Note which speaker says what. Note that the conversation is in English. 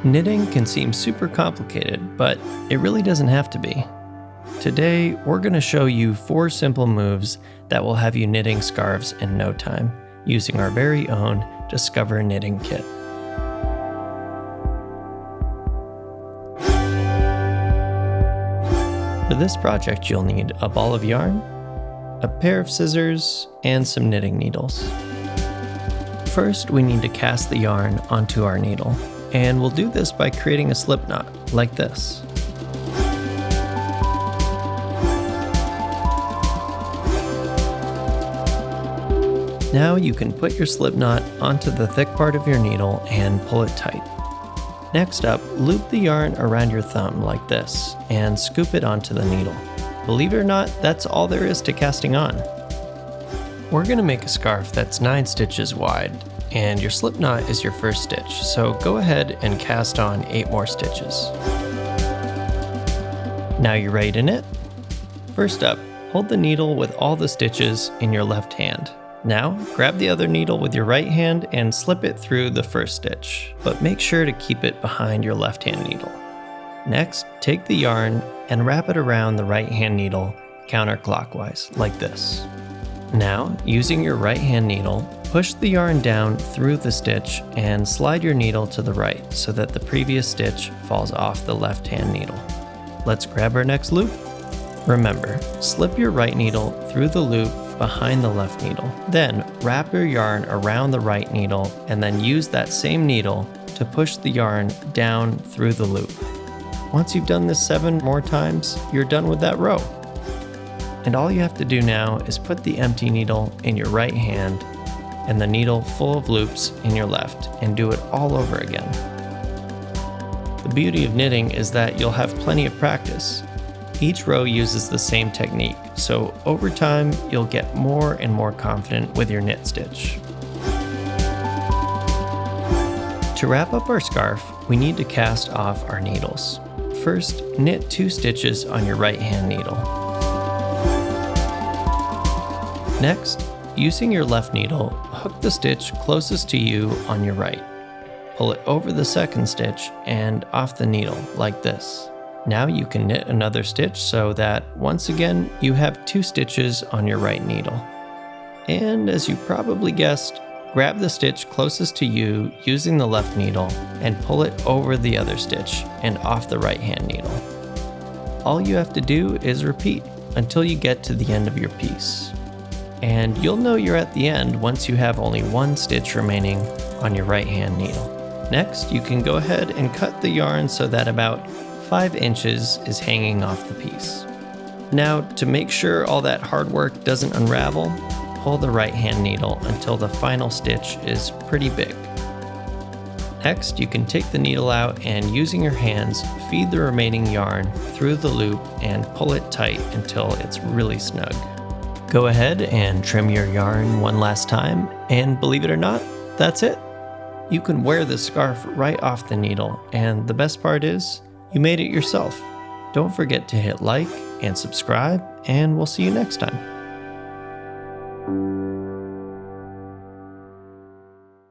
Speaker 1: Knitting can seem super complicated, but it really doesn't have to be. Today, we're going to show you 4 simple moves that will have you knitting scarves in no time, using our very own Discover Knitting Kit. For this project, you'll need a ball of yarn, a pair of scissors, and some knitting needles. First, we need to cast the yarn onto our needle, and we'll do this by creating a slip knot, like this. Now you can put your slip knot onto the thick part of your needle and pull it tight. Next up, loop the yarn around your thumb like this, and scoop it onto the needle. Believe it or not, that's all there is to casting on. We're going to make a scarf that's 9 stitches wide, and your slip knot is your first stitch, so go ahead and cast on 8 more stitches. Now you're ready to knit? First up, hold the needle with all the stitches in your left hand. Now, grab the other needle with your right hand and slip it through the first stitch, but make sure to keep it behind your left hand needle. Next, take the yarn and wrap it around the right hand needle counterclockwise, like this. Now, using your right hand needle, push the yarn down through the stitch and slide your needle to the right so that the previous stitch falls off the left hand needle. Let's grab our next loop. Remember, slip your right needle through the loop behind the left needle. Then wrap your yarn around the right needle and then use that same needle to push the yarn down through the loop. Once you've done this 7 more times, you're done with that row. And all you have to do now is put the empty needle in your right hand and the needle full of loops in your left and do it all over again. The beauty of knitting is that you'll have plenty of practice. Each row uses the same technique, so over time, you'll get more and more confident with your knit stitch. To wrap up our scarf, we need to cast off our needles. First, knit 2 stitches on your right hand needle. Next, using your left needle, hook the stitch closest to you on your right. Pull it over the second stitch and off the needle, like this. Now you can knit another stitch so that, once again, you have 2 stitches on your right needle. And as you probably guessed, grab the stitch closest to you using the left needle and pull it over the other stitch and off the right hand needle. All you have to do is repeat until you get to the end of your piece. And you'll know you're at the end once you have only 1 stitch remaining on your right hand needle. Next, you can go ahead and cut the yarn so that about 5 inches is hanging off the piece. Now, to make sure all that hard work doesn't unravel, pull the right hand needle until the final stitch is pretty big. Next, you can take the needle out and, using your hands, feed the remaining yarn through the loop and pull it tight until it's really snug. Go ahead and trim your yarn one last time, and believe it or not, that's it. You can wear this scarf right off the needle, and the best part is, you made it yourself. Don't forget to hit like and subscribe, and we'll see you next time.